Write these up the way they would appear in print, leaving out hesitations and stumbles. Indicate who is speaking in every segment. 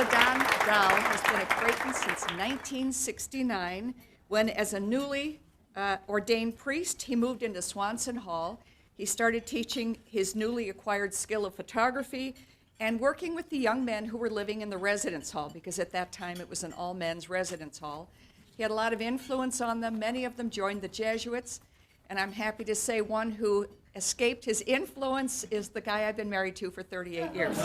Speaker 1: Father Don Dahl has been at Creighton since 1969, when, as a newly ordained priest, he moved into Swanson Hall. He started teaching his newly acquired skill of photography and working with the young men who were living in the residence hall, because at that time it was an all-men's residence hall. He had a lot of influence on them. Many of them joined the Jesuits, and I'm happy to say one who escaped his influence is the guy I've been married to for 38 years.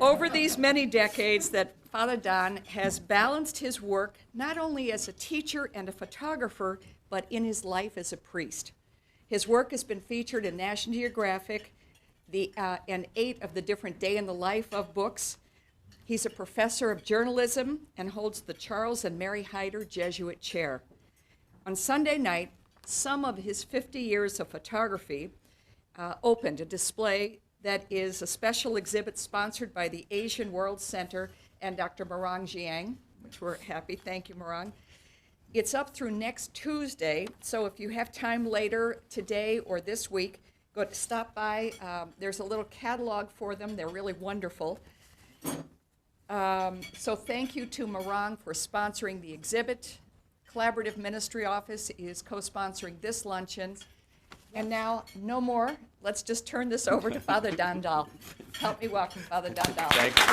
Speaker 1: Over these many decades that Father Don has balanced his work not only as a teacher and a photographer, but in his life as a priest. His work has been featured in National Geographic and 8 of the different Day in the Life of books. He's a professor of journalism and holds the Charles and Mary Hyder Jesuit Chair. On Sunday night, some of his 50 years of photography opened a display that is a special exhibit sponsored by the Asian World Center and Dr. Marang Jiang, which we're happy. Thank you, Marang. It's up through next Tuesday, so if you have time later today or this week, stop by. There's a little catalog for them. They're really wonderful. So thank you to Marang for sponsoring the exhibit. Collaborative Ministry Office is co-sponsoring this luncheon. And now, no more. Let's just turn this over to Father Don Dahl. Help me welcome Father Don Dahl.
Speaker 2: Thank you.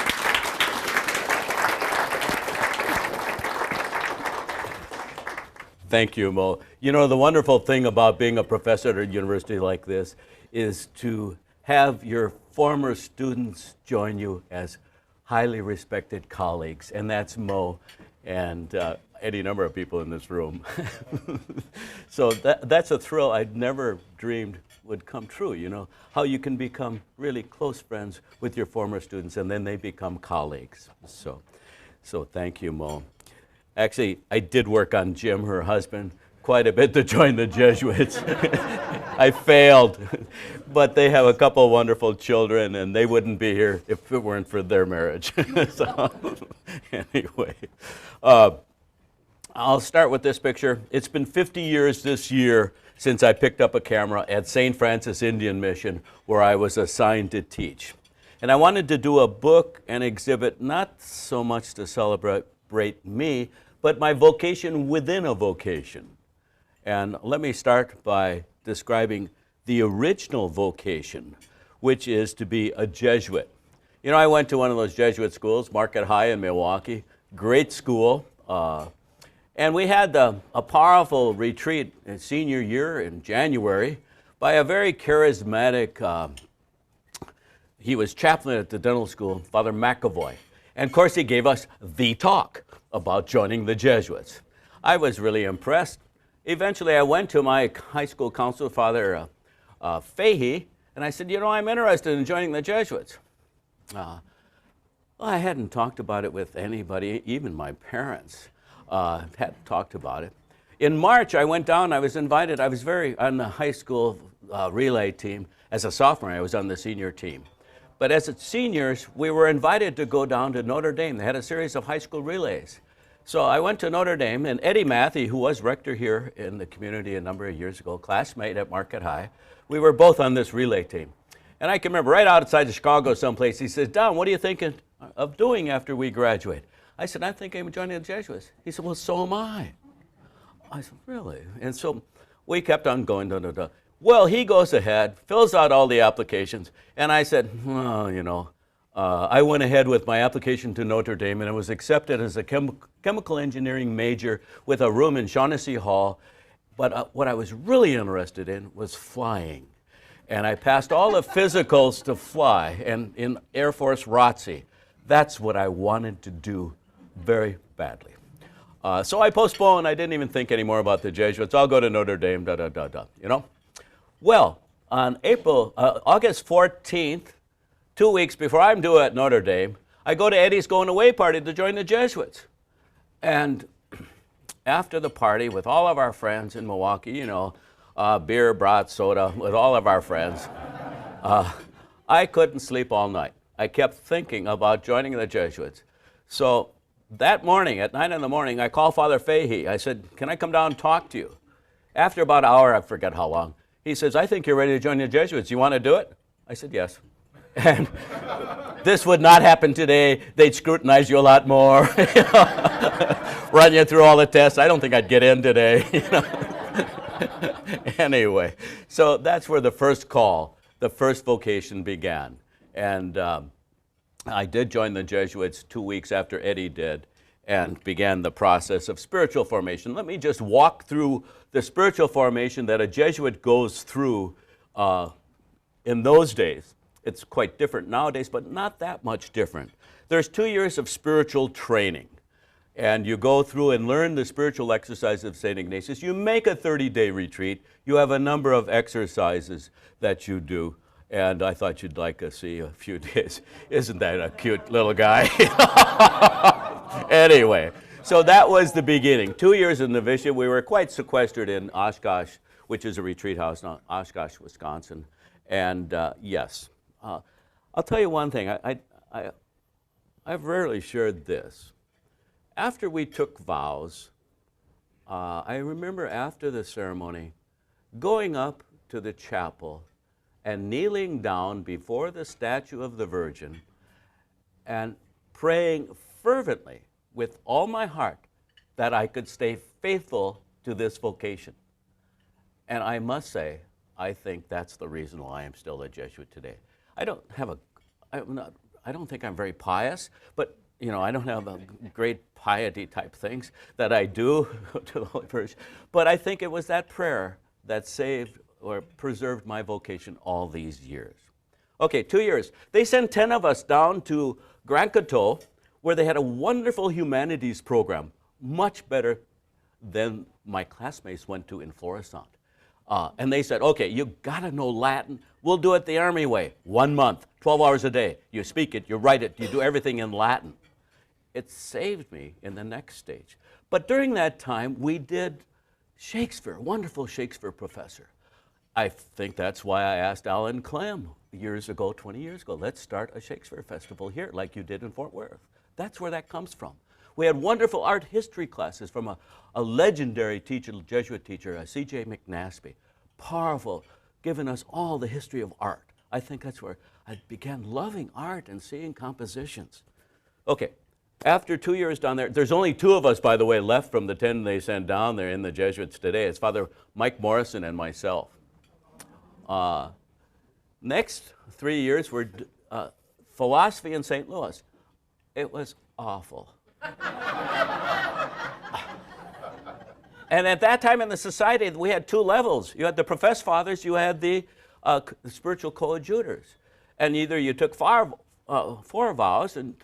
Speaker 2: Thank you, Mo. You know, the wonderful thing about being a professor at a university like this is to have your former students join you as highly respected colleagues, and that's Mo and any number of people in this room. So that's a thrill I'd never dreamed would come true, you know, how you can become really close friends with your former students and then they become colleagues. So thank you, Mo. Actually, I did work on Jim, her husband, quite a bit to join the Jesuits. I failed, but they have a couple of wonderful children and they wouldn't be here if it weren't for their marriage. So anyway, I'll start with this picture. It's been 50 years this year since I picked up a camera at St. Francis Indian Mission, where I was assigned to teach. And I wanted to do a book and exhibit not so much to celebrate me, but my vocation within a vocation. And let me start by describing the original vocation, which is to be a Jesuit. You know, I went to one of those Jesuit schools, Market High in Milwaukee, great school. And we had a powerful retreat in senior year in January by a very charismatic, he was chaplain at the dental school, Father McAvoy. And of course he gave us the talk about joining the Jesuits. I was really impressed. Eventually I went to my high school counselor, Father Fahey, and I said, you know, I'm interested in joining the Jesuits. Well, I hadn't talked about it with anybody, even my parents. Hadn't talked about it. In March, I went down, I was invited, I was on the high school relay team. As a sophomore, I was on the senior team. But as seniors, we were invited to go down to Notre Dame. They had a series of high school relays. So I went to Notre Dame, and Eddie Matthew, who was rector here in the community a number of years ago, classmate at Market High, we were both on this relay team. And I can remember right outside of Chicago someplace, he says, Don, what are you thinking of doing after we graduate? I said, I think I'm joining the Jesuits. He said, well, so am I. I said, really? And so we kept on going. Well, he goes ahead, fills out all the applications, and I said, well, you know, I went ahead with my application to Notre Dame, and I was accepted as a chemical engineering major with a room in Shaughnessy Hall. But what I was really interested in was flying. And I passed all the physicals to fly, and in Air Force ROTC. That's what I wanted to do very badly. So I postponed. I didn't even think anymore about the Jesuits. I'll go to Notre Dame, you know? Well, on August 14th, 2 weeks before I'm due at Notre Dame, I go to Eddie's going away party to join the Jesuits. And after the party with all of our friends in Milwaukee, you know, beer, brat, soda, with all of our friends, I couldn't sleep all night. I kept thinking about joining the Jesuits. So that morning, at 9 in the morning, I called Father Fahey. I said, can I come down and talk to you? After about an hour, I forget how long, he says, I think you're ready to join the Jesuits. You want to do it? I said, yes. And this would not happen today. They'd scrutinize you a lot more, run you through all the tests. I don't think I'd get in today. Anyway, so that's where the first call, the first vocation began. And I did join the Jesuits 2 weeks after Eddie did and began the process of spiritual formation. Let me just walk through the spiritual formation that a Jesuit goes through in those days. It's quite different nowadays, but not that much different. There's 2 years of spiritual training, and you go through and learn the spiritual exercises of St. Ignatius. You make a 30-day retreat. You have a number of exercises that you do, and I thought you'd like to see a few days. Isn't that a cute little guy? Anyway, so that was the beginning. 2 years in novitiate. We were quite sequestered in Oshkosh, which is a retreat house in Oshkosh, Wisconsin, and yes. I'll tell you one thing. I've rarely shared this. After we took vows, I remember after the ceremony going up to the chapel and kneeling down before the statue of the Virgin and praying fervently with all my heart that I could stay faithful to this vocation. And I must say, I think that's the reason why I'm still a Jesuit today. I don't think I'm very pious, but you know, I don't have a great piety type things that I do to the Holy Virgin. But I think it was that prayer that saved or preserved my vocation all these years. Okay, 2 years. They sent 10 of us down to Grand Coteau, where they had a wonderful humanities program, much better than my classmates went to in Florissant. And they said, okay, you gotta know Latin. We'll do it the Army way. 1 month, 12 hours a day. You speak it, you write it, you do everything in Latin. It saved me in the next stage. But during that time, we did Shakespeare, wonderful Shakespeare professor. I think that's why I asked Alan Clem years ago, 20 years ago, let's start a Shakespeare festival here like you did in Fort Worth. That's where that comes from. We had wonderful art history classes from a legendary teacher, Jesuit teacher, C.J. McNaspy. Powerful, giving us all the history of art. I think that's where I began loving art and seeing compositions. Okay, after 2 years down there, there's only 2 of us, by the way, left from the 10 they sent down there in the Jesuits today. It's Father Mike Morrison and myself. Next 3 years were philosophy in St. Louis. It was awful. And at that time in the society, we had 2 levels. You had the professed fathers, you had the spiritual coadjutors. And either you took 4 vows and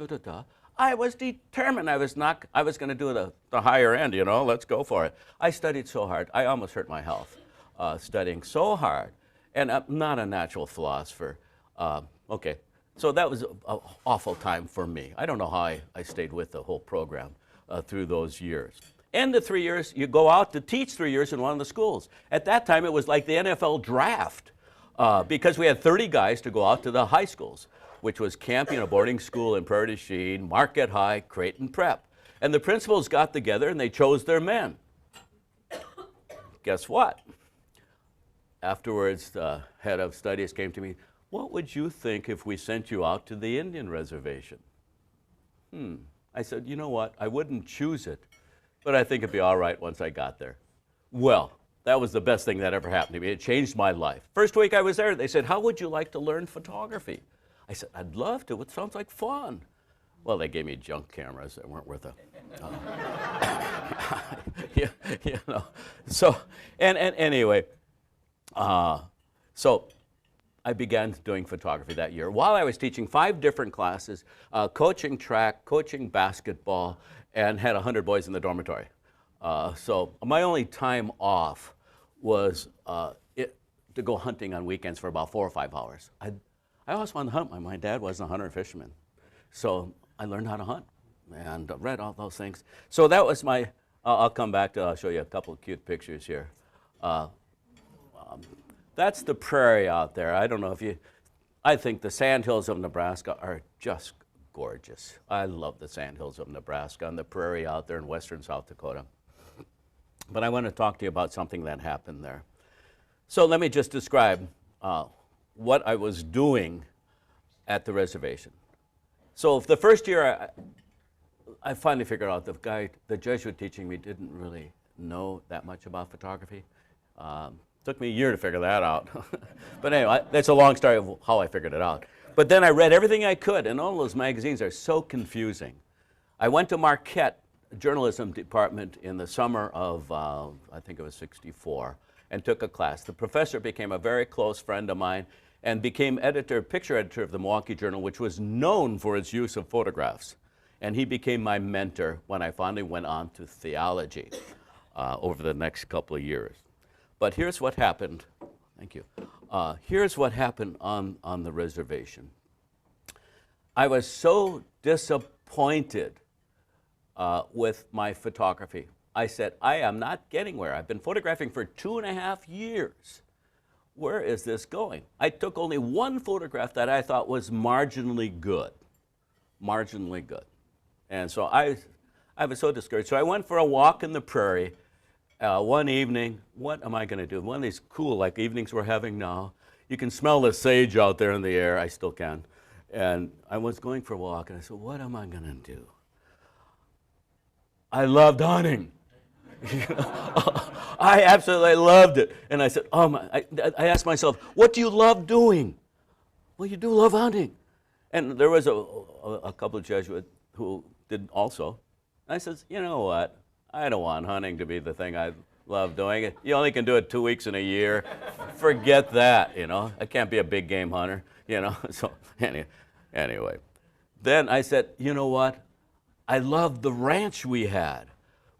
Speaker 2: I was determined I was going to do the higher end, you know, let's go for it. I studied so hard. I almost hurt my health studying so hard. And I'm not a natural philosopher. Okay, so that was an awful time for me. I don't know how I stayed with the whole program through those years. End of 3 years, you go out to teach 3 years in one of the schools. At that time, it was like the NFL draft because we had 30 guys to go out to the high schools, which was Campion, a boarding school in Prairie du Chien, Marquette High, Creighton Prep. And the principals got together and they chose their men. Guess what? Afterwards, the head of studies came to me, what would you think if we sent you out to the Indian reservation? I said, you know what, I wouldn't choose it, but I think it'd be all right once I got there. Well, that was the best thing that ever happened to me. It changed my life. First week I was there, they said, how would you like to learn photography? I said, I'd love to. It sounds like fun. Well, they gave me junk cameras that weren't worth a... you know. So, and anyway, so I began doing photography that year. While I was teaching 5 different classes, coaching track, coaching basketball, and had 100 boys in the dormitory. So my only time off was to go hunting on weekends for about 4 or 5 hours. I always wanted to hunt. My dad wasn't a hunter and fisherman. So I learned how to hunt and read all those things. So that was my, I'll come back to, I'll show you a couple of cute pictures here. That's the prairie out there. I don't know if you, I think the sandhills of Nebraska are just gorgeous. I love the sandhills of Nebraska and the prairie out there in western South Dakota. But I want to talk to you about something that happened there. So let me just describe what I was doing at the reservation. So the first year, I finally figured out the Jesuit teaching me didn't really know that much about photography. Took me a year to figure that out. But anyway, that's a long story of how I figured it out. But then I read everything I could, and all those magazines are so confusing. I went to Marquette journalism department in the summer of, I think it was 64, and took a class. The professor became a very close friend of mine and became picture editor of the Milwaukee Journal, which was known for its use of photographs. And he became my mentor when I finally went on to theology over the next couple of years. But here's what happened. Thank you. Here's what happened on the reservation. I was so disappointed with my photography. I said, I am not getting where. I've been photographing for 2.5 years. Where is this going? I took only one photograph that I thought was marginally good. Marginally good. And so I was so discouraged. So I went for a walk in the prairie one evening. What am I going to do? One of these cool like evenings we're having now. You can smell the sage out there in the air. I still can. And I was going for a walk, and I said, what am I going to do? I loved hunting. I absolutely loved it. And I said, I asked myself, what do you love doing? Well, you do love hunting. And there was a couple of Jesuits who did also. I said, you know what? I don't want hunting to be the thing I love doing. You only can do it 2 weeks in a year. Forget that, you know. I can't be a big game hunter, you know. So anyway. Then I said, you know what? I loved the ranch we had.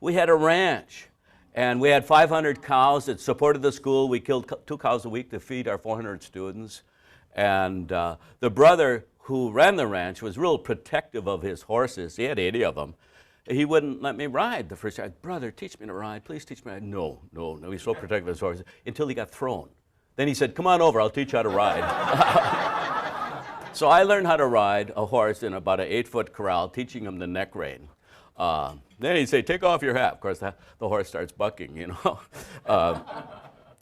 Speaker 2: We had a ranch, and we had 500 cows that supported the school. We killed 2 cows a week to feed our 400 students. And the brother who ran the ranch was real protective of his horses. He had 80 of them. He wouldn't let me ride the first time. Brother, teach me to ride. Please teach me. No. He's so protective of his horses until he got thrown. Then he said, come on over. I'll teach you how to ride. So I learned how to ride a horse in about an 8-foot corral, teaching him the neck rein. Then he'd say, take off your hat. Of course, the horse starts bucking, you know.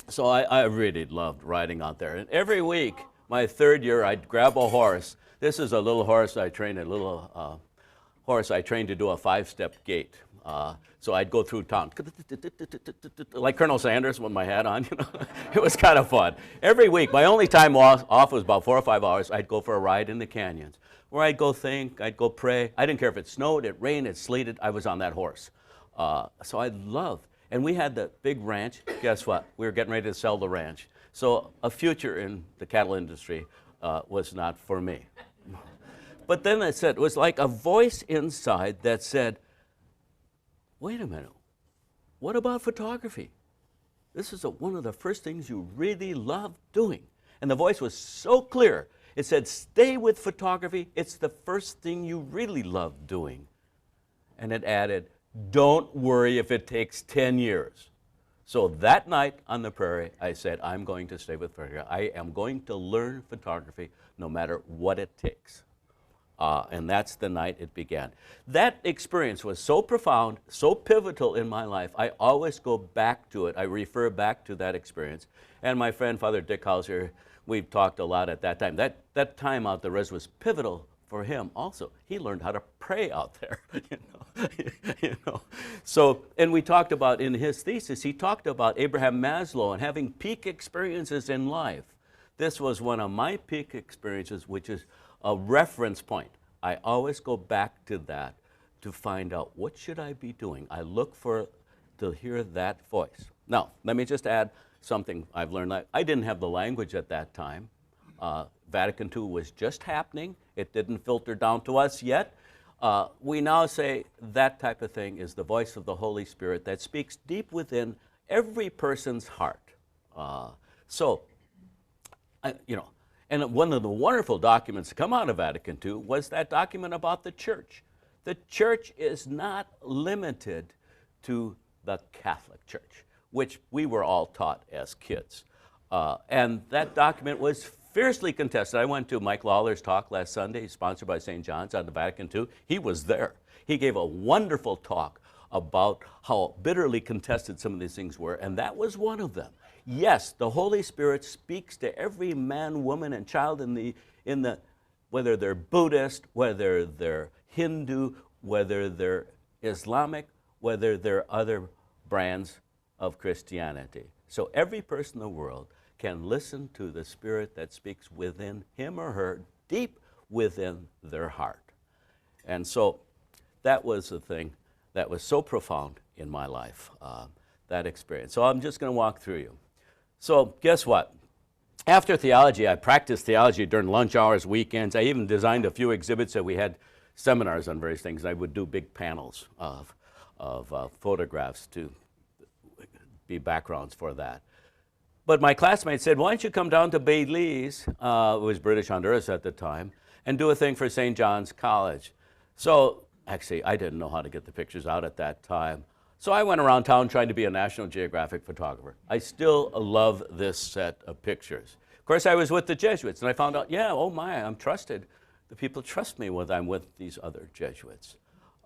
Speaker 2: So I really loved riding out there. And every week, my 3rd year, I'd grab a horse. This is a little horse I trained, a little horse I trained to do a 5-step gait. So I'd go through town, like Colonel Sanders with my hat on, you know. It was kind of fun. Every week, my only time off was about 4 or 5 hours. I'd go for a ride in the canyons, where I'd go think, I'd go pray. I didn't care if it snowed, it rained, it sleeted, I was on that horse. So I loved, and we had the big ranch. Guess what? We were getting ready to sell the ranch. So a future in the cattle industry was not for me. But then it was like a voice inside that said, wait a minute, what about photography? This is one of the first things you really love doing. And the voice was so clear. It said, stay with photography. It's the first thing you really love doing. And it added, don't worry if it takes 10 years. So that night on the prairie, I said, I'm going to stay with photography. I am going to learn photography no matter what it takes. And that's the night it began. That experience was so profound, so pivotal in my life. I always go back to it. I refer back to that experience. And my friend, Father Dick Hauser, we've talked a lot at that time. That time out the res was pivotal for him also. He learned how to pray out there, you know. So, and we talked about, in his thesis, he talked about Abraham Maslow and having peak experiences in life. This was one of my peak experiences, which is a reference point. I always go back to that to find out, what should I be doing? I look to hear that voice. Now, let me just add something I've learned. I didn't have the language at that time. Vatican II was just happening. It didn't filter down to us yet. We now say that type of thing is the voice of the Holy Spirit that speaks deep within every person's heart. And one of the wonderful documents to come out of Vatican II was that document about the church. The church is not limited to the Catholic Church, which we were all taught as kids. And that document was fiercely contested. I went to Mike Lawler's talk last Sunday, sponsored by St. John's on the Vatican II. He was there. He gave a wonderful talk about how bitterly contested some of these things were, and that was one of them. Yes, the Holy Spirit speaks to every man, woman, and child in the whether they're Buddhist, whether they're Hindu, whether they're Islamic, whether they're other brands of Christianity. So every person in the world can listen to the Spirit that speaks within him or her, deep within their heart. And so that was the thing that was so profound in my life, that experience. So I'm just going to walk through you. So guess what? After theology, I practiced theology during lunch hours, weekends. I even designed a few exhibits that we had seminars on various things. I would do big panels of photographs to be backgrounds for that. But my classmates said, why don't you come down to Belize, it was British Honduras at the time, and do a thing for St. John's College. So actually, I didn't know how to get the pictures out at that time. So I went around town trying to be a National Geographic photographer. I still love this set of pictures. Of course, I was with the Jesuits, and I found out, yeah, oh my, I'm trusted. The people trust me when I'm with these other Jesuits.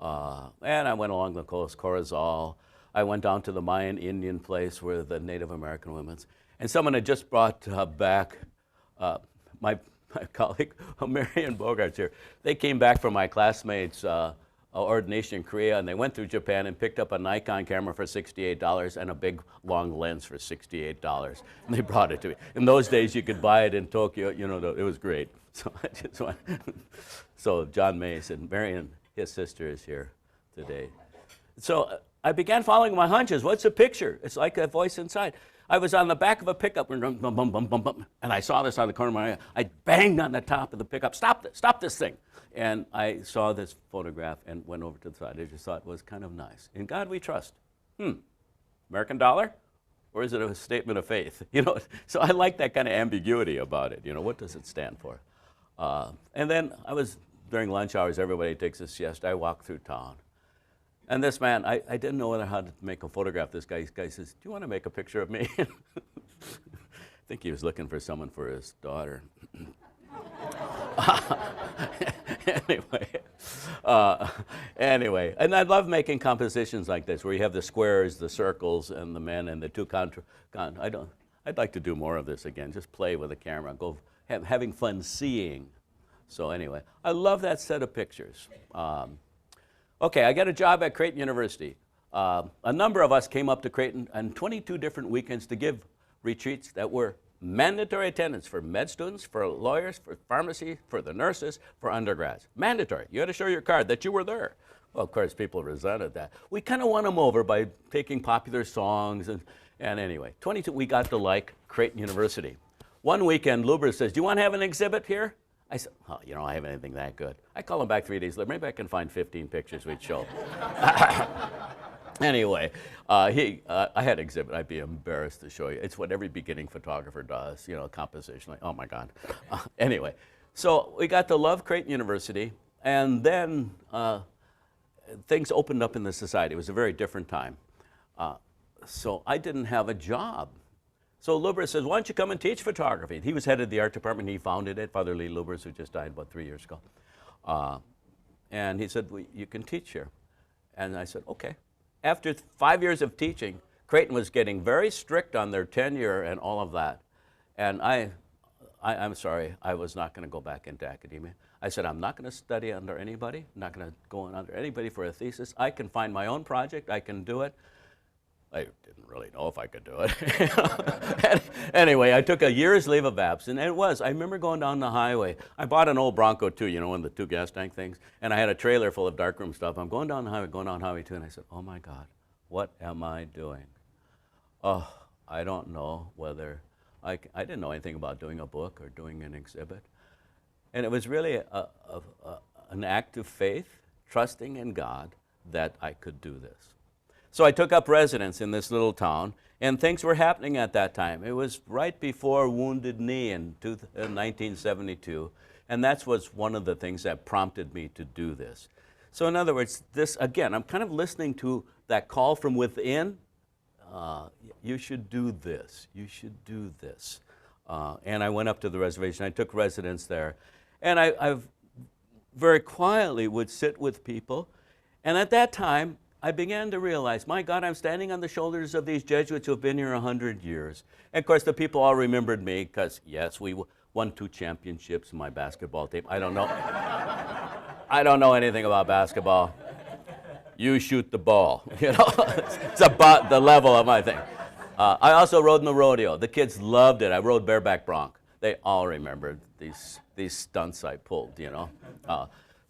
Speaker 2: And I went along the coast, Corozal. I went down to the Mayan Indian place where the Native American women's. And someone had just brought back my colleague, Marion Bogart's here. They came back from my classmates' ordination in Korea, and they went through Japan and picked up a Nikon camera for $68 and a big long lens for $68. And they brought it to me. In those days, you could buy it in Tokyo. You know, it was great. So I just went. So John Mason, Marion, his sister, is here today. So I began following my hunches. What's a picture? It's like a voice inside. I was on the back of a pickup, and I saw this on the corner of my eye. I banged on the top of the pickup. Stop this thing. And I saw this photograph and went over to the side. I just thought it was kind of nice. In God we trust. American dollar? Or is it a statement of faith? You know, so I like that kind of ambiguity about it. You know, what does it stand for? And then during lunch hours, everybody takes a siesta. I walk through town. And this man, I didn't know how to make a photograph. This guy says, do you want to make a picture of me? I think he was looking for someone for his daughter. Anyway, and I love making compositions like this, where you have the squares, the circles, and the men, and the two I'd like to do more of this again. Just play with the camera, having fun seeing. So anyway, I love that set of pictures. Okay, I got a job at Creighton University. A number of us came up to Creighton on 22 different weekends to give retreats that were mandatory attendance for med students, for lawyers, for pharmacy, for the nurses, for undergrads. Mandatory. You had to show your card that you were there. Well, of course, people resented that. We kind of won them over by taking popular songs. And anyway, 22, we got to like Creighton University. One weekend, Luber says, do you want to have an exhibit here? I said, oh, you know, I haven't anything that good. I call him back 3 days later. Maybe I can find 15 pictures we'd show. Anyway, I had an exhibit. I'd be embarrassed to show you. It's what every beginning photographer does, you know, composition. Like, oh, my God. Anyway, so we got to love Creighton University, and then things opened up in the society. It was a very different time. So I didn't have a job. So Lubers says, why don't you come and teach photography? He was head of the art department. He founded it, Father Lee Lubers, who just died about 3 years ago. And he said, well, you can teach here. And I said, okay. After 5 years of teaching, Creighton was getting very strict on their tenure and all of that. And I'm sorry, I was not going to go back into academia. I said, I'm not going to study under anybody. I'm not going to go under anybody for a thesis. I can find my own project. I can do it. I didn't really know if I could do it. Anyway, I took a year's leave of absence, and I remember going down the highway. I bought an old Bronco too, you know, one of the 2 gas tank things, and I had a trailer full of darkroom stuff. I'm going down the highway, Highway 2, and I said, oh my God, what am I doing? Oh, I don't know whether, I didn't know anything about doing a book or doing an exhibit. And it was really an act of faith, trusting in God that I could do this. So I took up residence in this little town, and things were happening at that time. It was right before Wounded Knee in 1972, and that was one of the things that prompted me to do this. So in other words, this, again, I'm kind of listening to that call from within. You should do this. You should do this. And I went up to the reservation. I took residence there. And I very quietly would sit with people. And at that time, I began to realize, my God, I'm standing on the shoulders of these Jesuits who have been here 100 years. And of course, the people all remembered me because, yes, we won 2 championships in my basketball team. I don't know. I don't know anything about basketball. You shoot the ball, you know. It's about the level of my thing. I also rode in the rodeo. The kids loved it. I rode bareback bronc. They all remembered these stunts I pulled, you know.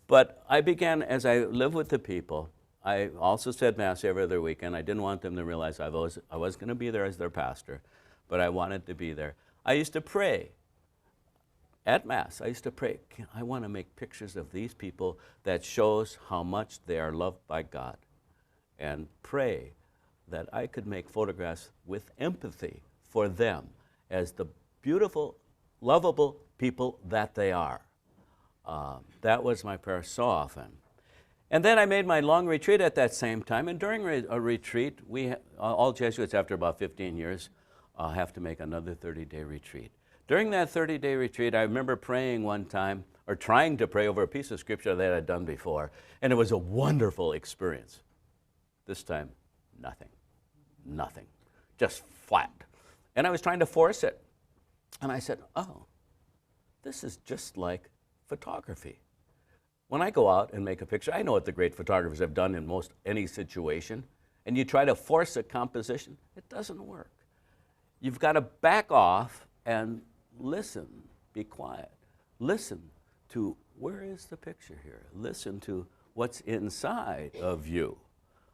Speaker 2: But I began, as I lived with the people, I also said Mass every other weekend. I didn't want them to realize I was going to be there as their pastor, but I wanted to be there. I used to pray at Mass. I used to pray, I want to make pictures of these people that shows how much they are loved by God, and pray that I could make photographs with empathy for them as the beautiful, lovable people that they are. That was my prayer so often. And then I made my long retreat at that same time, and during a retreat, all Jesuits after about 15 years have to make another 30-day retreat. During that 30-day retreat, I remember praying one time, or trying to pray over a piece of scripture that I'd done before, and it was a wonderful experience. This time, nothing, just flat. And I was trying to force it. And I said, oh, this is just like photography. When I go out and make a picture, I know what the great photographers have done in most any situation, and you try to force a composition, it doesn't work. You've got to back off and listen, be quiet. Listen to where is the picture here? Listen to what's inside of you,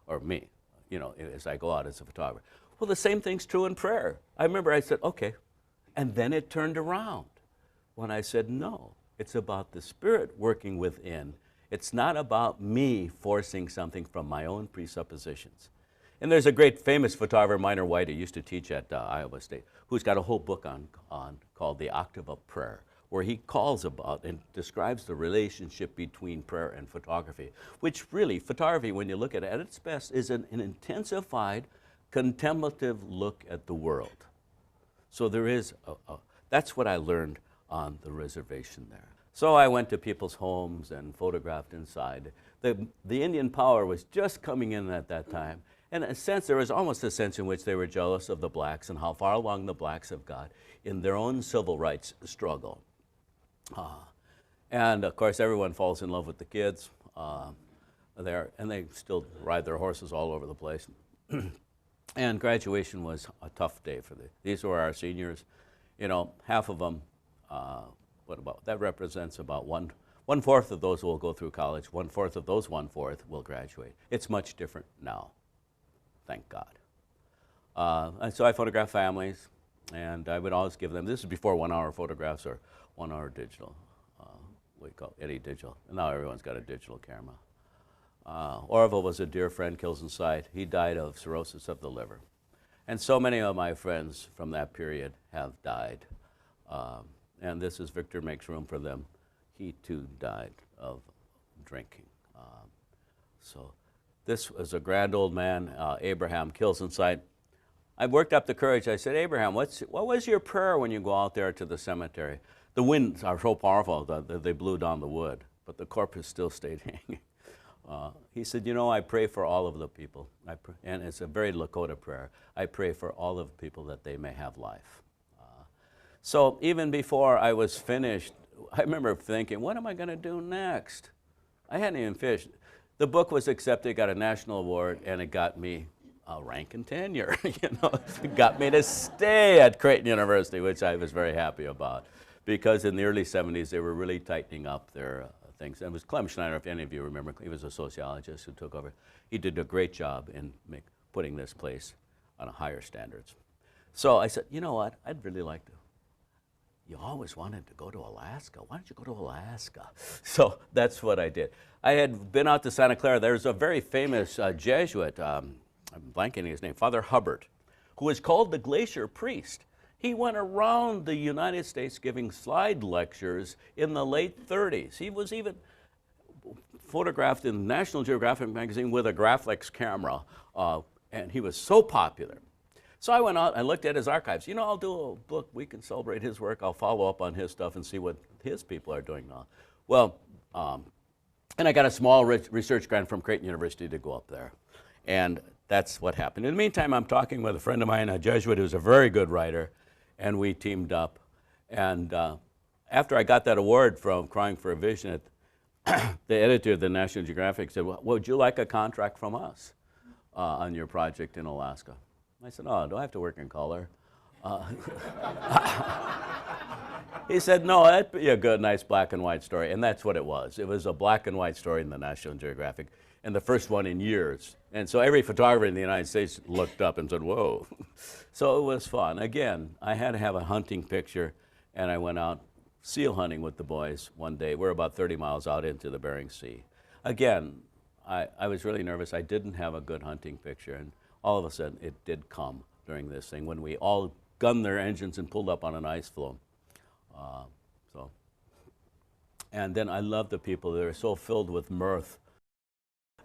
Speaker 2: or me, you know, as I go out as a photographer. Well, the same thing's true in prayer. I remember I said, okay, and then it turned around when I said, no, it's about the Spirit working within. It's not about me forcing something from my own presuppositions. And there's a great famous photographer, Minor White, who used to teach at Iowa State, who's got a whole book on called The Octave of Prayer, where he calls about and describes the relationship between prayer and photography, which really, photography, when you look at it at its best, is an intensified, contemplative look at the world. So there is, that's what I learned on the reservation there. So I went to people's homes and photographed inside. The Indian power was just coming in at that time. And in a sense, there was almost a sense in which they were jealous of the blacks and how far along the blacks have got in their own civil rights struggle. And of course, everyone falls in love with the kids there, and they still ride their horses all over the place. And graduation was a tough day for these were our seniors. You know, half of them, that represents about one-fourth of those will go through college, one-fourth of those one-fourth will graduate. It's much different now, thank God. And so I photograph families, and I would always give them, this is before 1-hour photographs or 1-hour digital, we call it any digital. And now everyone's got a digital camera. Orville was a dear friend, kills in sight. He died of cirrhosis of the liver. And so many of my friends from that period have died. And this is Victor Makes Room for Them. He too died of drinking. So this was a grand old man, Abraham, kills in sight. I worked up the courage. I said, Abraham, what was your prayer when you go out there to the cemetery? The winds are so powerful that they blew down the wood, but the corpse still stayed hanging. He said, you know, I pray for all of the people. And it's a very Lakota prayer. I pray for all of the people that they may have life. So even before I was finished, I remember thinking, what am I going to do next? I hadn't even finished. The book was accepted, got a national award, and it got me a rank and tenure. You know, it got me to stay at Creighton University, which I was very happy about, because in the early 70s they were really tightening up their things. And it was Clem Schneider, if any of you remember, he was a sociologist who took over. He did a great job in putting this place on a higher standards. So I said, you know what, I'd really like to. You always wanted to go to Alaska. Why don't you go to Alaska? So that's what I did. I had been out to Santa Clara. There's a very famous Jesuit, I'm blanking his name, Father Hubbard, who was called the Glacier Priest. He went around the United States giving slide lectures in the late 30s. He was even photographed in National Geographic magazine with a Graflex camera, and he was so popular. So I went out and looked at his archives. You know, I'll do a book. We can celebrate his work. I'll follow up on his stuff and see what his people are doing now. Well, and I got a small research grant from Creighton University to go up there. And that's what happened. In the meantime, I'm talking with a friend of mine, a Jesuit who's a very good writer, and we teamed up. And after I got that award from Crying for a Vision, the editor of the National Geographic said, well, would you like a contract from us on your project in Alaska? I said, oh, do I have to work in color? He said, no, that'd be a good, nice black and white story. And that's what it was. It was a black and white story in the National Geographic, and the first one in years. And so every photographer in the United States looked up and said, whoa. So it was fun. Again, I had to have a hunting picture, and I went out seal hunting with the boys one day. We're about 30 miles out into the Bering Sea. Again, I was really nervous. I didn't have a good hunting picture, and all of a sudden it did come during this thing when we all gunned their engines and pulled up on an ice floe. And then I love the people. They're so filled with mirth.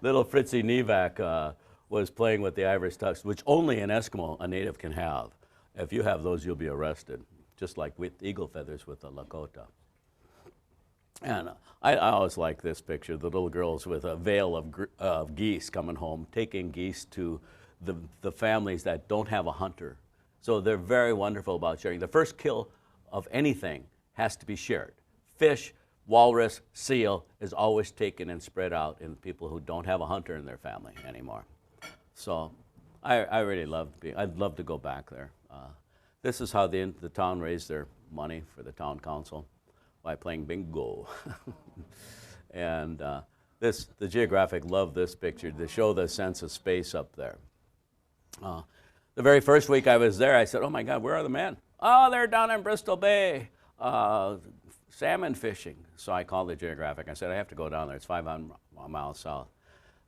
Speaker 2: Little Fritzy Nevak was playing with the Irish tux, which only an Eskimo, a native, can have. If you have those, you'll be arrested, just like with eagle feathers with the Lakota. And I always like this picture, the little girls with a veil of geese coming home, taking geese to the families that don't have a hunter. So they're very wonderful about sharing. The first kill of anything has to be shared. Fish, walrus, seal is always taken and spread out in people who don't have a hunter in their family anymore. So I really I'd love to go back there. This is how the town raised their money for the town council, by playing bingo. And the Geographic loved this picture to show the sense of space up there. The very first week I was there, I said, oh my God, where are the men? Oh, they're down in Bristol Bay, salmon fishing. So I called the Geographic. I said, I have to go down there. It's 500 miles south.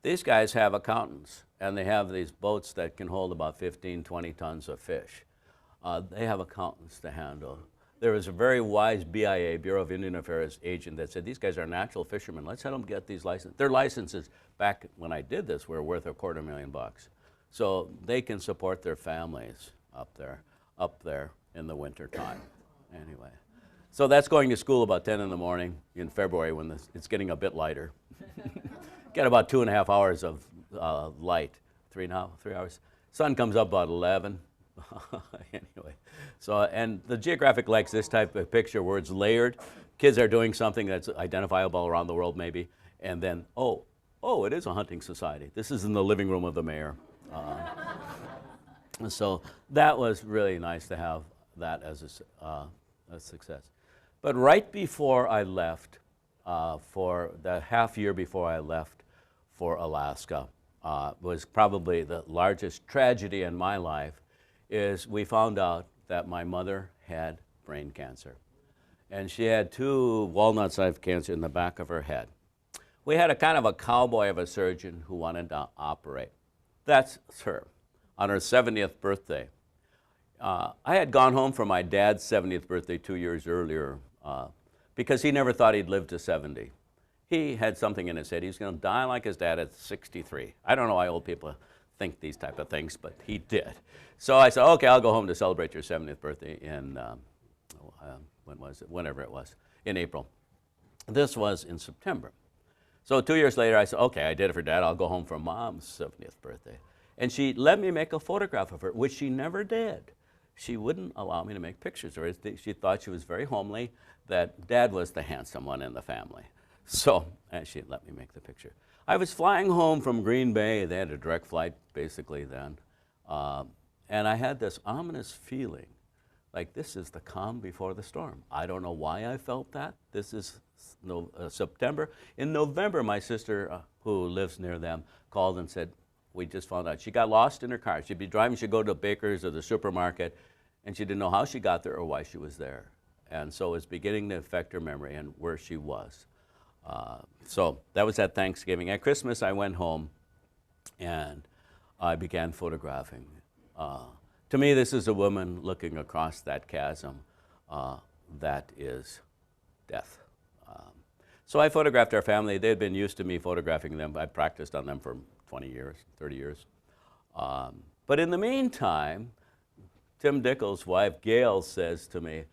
Speaker 2: These guys have accountants, and they have these boats that can hold about 15, 20 tons of fish. They have accountants to handle. There was a very wise BIA, Bureau of Indian Affairs agent, that said, these guys are natural fishermen. Let's have them get these licenses. Their licenses, back when I did this, were worth $250,000. So they can support their families up there in the winter time. Anyway, so that's going to school about 10 in the morning in February when it's getting a bit lighter. Get about 2.5 hours of light, 3 hours. Sun comes up about 11. Anyway, so, and the Geographic likes this type of picture where it's layered. Kids are doing something that's identifiable around the world maybe, and then, oh, it is a hunting society. This is in the living room of the mayor. So that was really nice to have that as a success. But right before I left, for the half year before I left for Alaska, was probably the largest tragedy in my life, is we found out that my mother had brain cancer. And she had 2 walnut-sized cancer in the back of her head. We had a kind of a cowboy of a surgeon who wanted to operate. That's her, on her 70th birthday. I had gone home for my dad's 70th birthday 2 years earlier because he never thought he'd live to 70. He had something in his head. He was going to die like his dad at 63. I don't know why old people think these type of things, but he did. So I said, okay, I'll go home to celebrate your 70th birthday in, when was it? Whenever it was, in April. This was in September. So 2 years later, I said, okay, I did it for Dad. I'll go home for Mom's 70th birthday. And she let me make a photograph of her, which she never did. She wouldn't allow me to make pictures of her. She thought she was very homely, that Dad was the handsome one in the family. So she let me make the picture. I was flying home from Green Bay. They had a direct flight, basically, then. And I had this ominous feeling, like this is the calm before the storm. I don't know why I felt that. This is September. In November, my sister, who lives near them, called and said, we just found out she got lost in her car. She'd be driving, she'd go to Baker's or the supermarket, and she didn't know how she got there or why she was there. And so it's beginning to affect her memory and where she was. So that was at Thanksgiving. At Christmas, I went home and I began photographing. To me, this is a woman looking across that chasm that is death. So I photographed our family. They had been used to me photographing them. I'd practiced on them for 20 years, 30 years. But in the meantime, Tim Dickel's wife, Gail, says to me,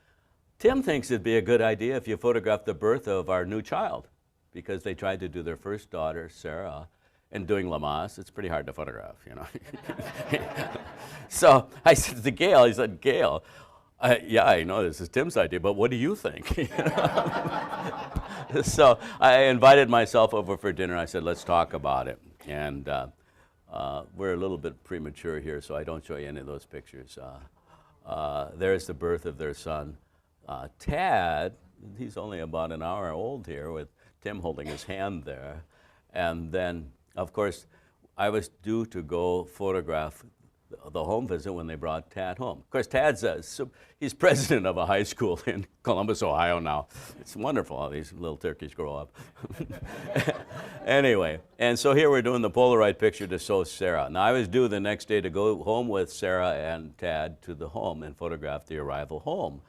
Speaker 2: Tim thinks it'd be a good idea if you photograph the birth of our new child, because they tried to do their first daughter, Sarah, and doing Lamaze. It's pretty hard to photograph, you know. So I said to Gail, he said, Gail, Yeah, I know this is Tim's idea, but what do you think? You know? So I invited myself over for dinner. I said, let's talk about it. And we're a little bit premature here, so I don't show you any of those pictures. There's the birth of their son. Tad, he's only about an hour old here with Tim holding his hand there. And then, of course, I was due to go photograph the home visit when they brought Tad home. Of course, he's president of a high school in Columbus, Ohio now. It's wonderful how these little turkeys grow up. Anyway, and so here we're doing the Polaroid picture to show Sarah. Now, I was due the next day to go home with Sarah and Tad to the home and photograph the arrival home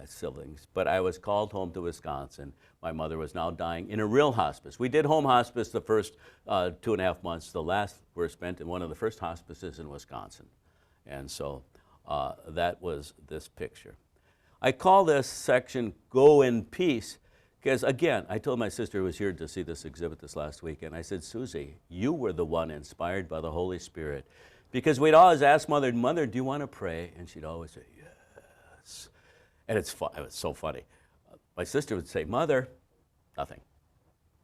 Speaker 2: siblings. But I was called home to Wisconsin. My mother was now dying in a real hospice. We did home hospice the first 2.5 months. The last were spent in one of the first hospices in Wisconsin. And so that was this picture. I call this section Go in Peace because, again, I told my sister who was here to see this exhibit this last weekend, I said, Susie, you were the one inspired by the Holy Spirit. Because we'd always ask Mother, Mother, do you want to pray? And she'd always say, yes. And it was so funny. My sister would say, Mother, nothing.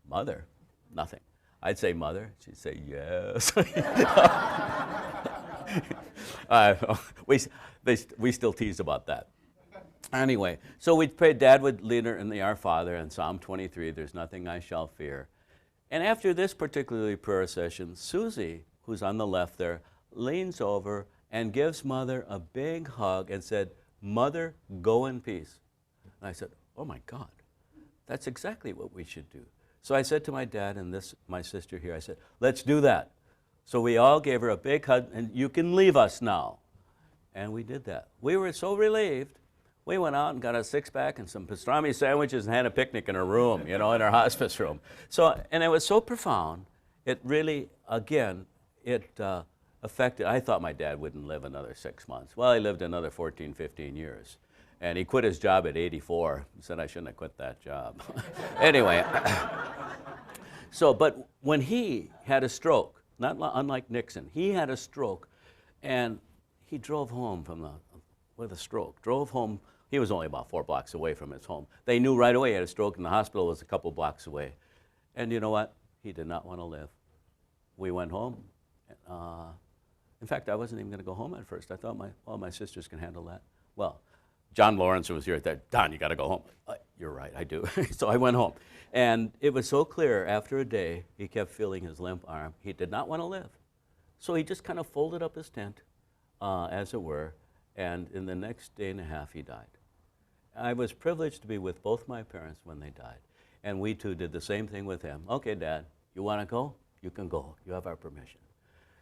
Speaker 2: Mother, nothing. I'd say, Mother. She'd say, yes. We still tease about that. Anyway, so we'd pray, Dad would lead her in the Our Father and Psalm 23, there's nothing I shall fear. And after this particularly prayer session, Susie, who's on the left there, leans over and gives Mother a big hug and said, Mother, go in peace. And I said, oh my God, that's exactly what we should do. So I said to my dad and my sister here, I said, let's do that. So we all gave her a big hug, and you can leave us now. And we did that. We were so relieved. We went out and got a 6-pack and some pastrami sandwiches and had a picnic in her room, you know, in our hospice room. So, and it was so profound. It really, again, it affected. I thought my dad wouldn't live another 6 months. Well, he lived another 14, 15 years. And he quit his job at 84. He said I shouldn't have quit that job. Anyway, so, but when he had a stroke, not unlike Nixon, he had a stroke, and he drove home with a stroke, drove home. He was only about 4 blocks away from his home. They knew right away he had a stroke, and the hospital was a couple blocks away. And you know what? He did not want to live. We went home. In fact, I wasn't even going to go home at first. I thought my sisters can handle that. Well, John Lawrence was here. Don, you got to go home. You're right, I do. So I went home. And it was so clear after a day, he kept feeling his limp arm. He did not want to live. So he just kind of folded up his tent, as it were, and in the next day and a half, he died. I was privileged to be with both my parents when they died. And we too did the same thing with him. Okay, Dad, you want to go? You can go. You have our permission.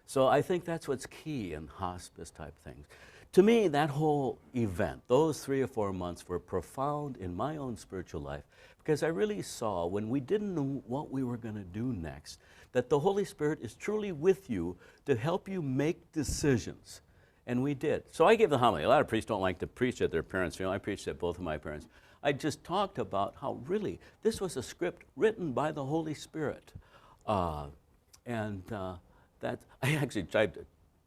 Speaker 2: So I think that's what's key in hospice type things. To me, that whole event, those 3 or 4 months were profound in my own spiritual life because I really saw when we didn't know what we were going to do next, that the Holy Spirit is truly with you to help you make decisions. And we did. So I gave the homily. A lot of priests don't like to preach at their parents' funeral. I preached at both of my parents. I just talked about how really this was a script written by the Holy Spirit. That I actually tried to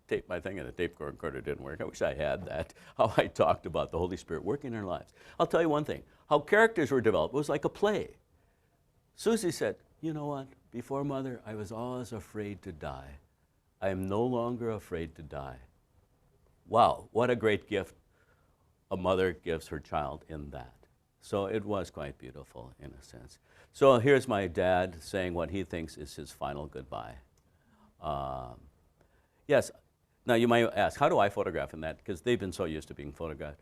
Speaker 2: tape my thing and the tape recorder didn't work. I wish I had that, how I talked about the Holy Spirit working in our lives. I'll tell you one thing, how characters were developed. It was like a play. Susie said, you know what, before Mother, I was always afraid to die. I am no longer afraid to die. Wow, what a great gift a mother gives her child in that. So it was quite beautiful in a sense. So here's my dad saying what he thinks is his final goodbye. Yes, now you might ask, how do I photograph in that? Because they've been so used to being photographed.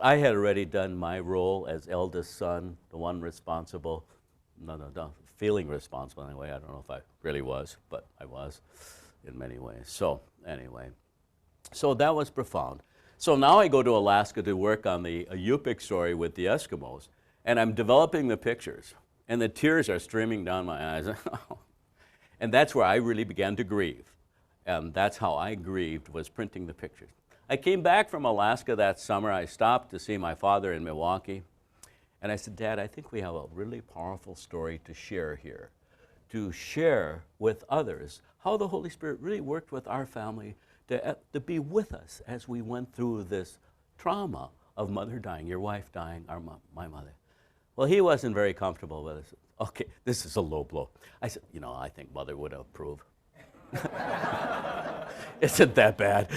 Speaker 2: I had already done my role as eldest son, the one responsible, feeling responsible anyway. I don't know if I really was, but I was in many ways. So anyway, so that was profound. So now I go to Alaska to work on the Yupik story with the Eskimos, and I'm developing the pictures, and the tears are streaming down my eyes. And that's where I really began to grieve. And that's how I grieved, was printing the pictures. I came back from Alaska that summer. I stopped to see my father in Milwaukee. And I said, Dad, I think we have a really powerful story to share here, to share with others how the Holy Spirit really worked with our family to be with us as we went through this trauma of mother dying, your wife dying, my mother. Well, he wasn't very comfortable with it. Okay, this is a low blow. I said, I think mother would approve. Isn't that bad?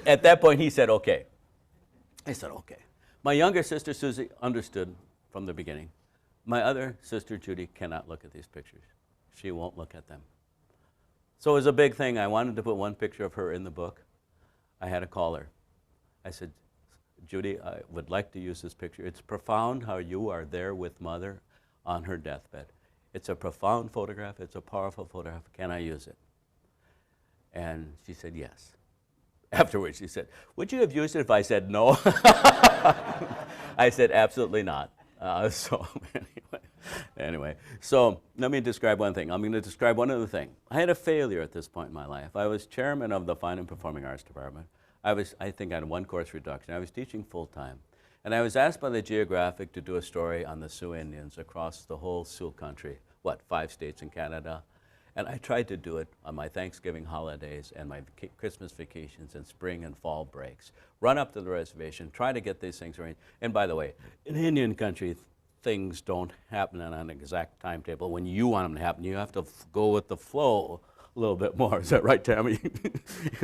Speaker 2: At that point, he said, okay. I said, okay. My younger sister, Susie, understood from the beginning. My other sister, Judy, cannot look at these pictures. She won't look at them. So it was a big thing. I wanted to put one picture of her in the book. I had to call her. I said, Judy, I would like to use this picture. It's profound how you are there with mother on her deathbed. It's a profound photograph. It's a powerful photograph. Can I use it? And she said, yes. Afterwards, she said, would you have used it if I said no? I said, absolutely not. Anyway, so let me describe one thing. I'm going to describe one other thing. I had a failure at this point in my life. I was chairman of the Fine and Performing Arts Department. I think I had a one-course reduction. I was teaching full-time. And I was asked by the Geographic to do a story on the Sioux Indians across the whole Sioux country, 5 states in Canada. And I tried to do it on my Thanksgiving holidays and my Christmas vacations and spring and fall breaks. Run up to the reservation, try to get these things arranged. And by the way, in Indian country, things don't happen on an exact timetable. When you want them to happen, you have to go with the flow a little bit more. Is that right, Tammy?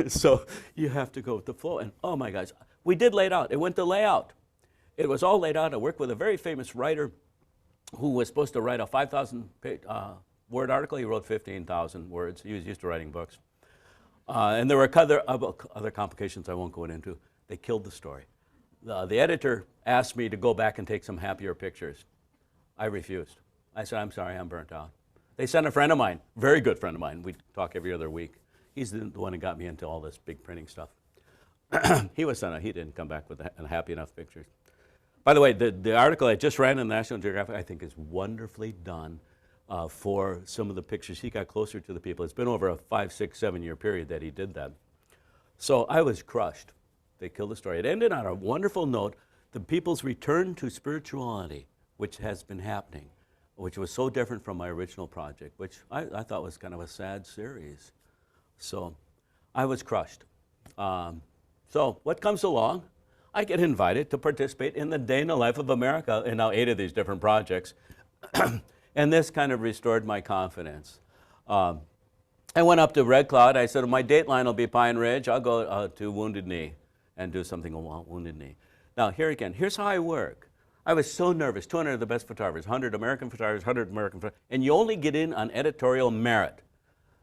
Speaker 2: So you have to go with the flow. And oh my gosh, we did lay it out. It went to layout. It was all laid out. I worked with a very famous writer who was supposed to write a 5,000 word article. He wrote 15,000 words. He was used to writing books. And there were other complications I won't go into. They killed the story. The editor asked me to go back and take some happier pictures. I refused. I said, I'm sorry, I'm burnt out. They sent a friend of mine, very good friend of mine. We talk every other week. He's the one who got me into all this big printing stuff. He didn't come back with happy enough pictures. By the way, the article I just ran in the National Geographic, I think is wonderfully done for some of the pictures. He got closer to the people. It's been over a 5, 6, 7 year period that he did that. So I was crushed. They killed the story. It ended on a wonderful note, the people's return to spirituality, which has been happening, which was so different from my original project, which I thought was kind of a sad series. So I was crushed. So what comes along? I get invited to participate in the Day in the Life of America in now 8 of these different projects. And this kind of restored my confidence. I went up to Red Cloud. I said, my dateline will be Pine Ridge. I'll go to Wounded Knee and do something on Wounded Knee. Now, here's how I work. I was so nervous. 200 of the best photographers, 100 American photographers, 100 American photographers, and you only get in on editorial merit.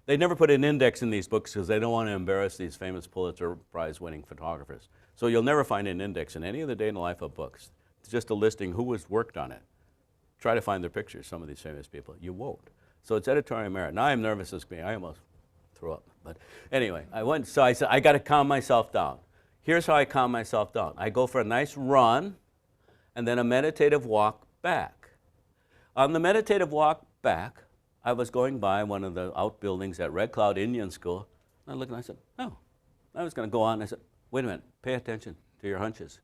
Speaker 2: They never put an index in these books because they don't want to embarrass these famous Pulitzer Prize-winning photographers. So you'll never find an index in any of the Day in the Life of books. It's just a listing who was worked on it. Try to find their pictures, some of these famous people. You won't. So it's editorial merit. Now I'm nervous as me. I almost threw up. But anyway, I said, I got to calm myself down. Here's how I calm myself down. I go for a nice run and then a meditative walk back. On the meditative walk back, I was going by one of the outbuildings at Red Cloud Indian School. I looked and I said, oh. I was going to go on. I said, wait a minute, pay attention to your hunches.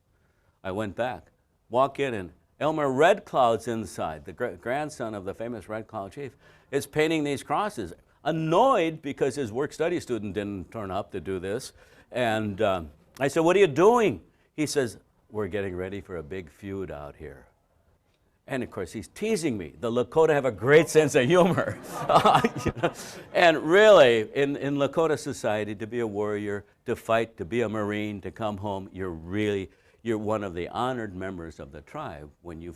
Speaker 2: I went back, walk in, and Elmer Red Cloud's inside, the grandson of the famous Red Cloud chief, is painting these crosses. Annoyed because his work-study student didn't turn up to do this. And I said, what are you doing? He says, we're getting ready for a big feud out here. And of course, he's teasing me. The Lakota have a great sense of humor. And really, in Lakota society, to be a warrior, to fight, to be a Marine, to come home, you're one of the honored members of the tribe when you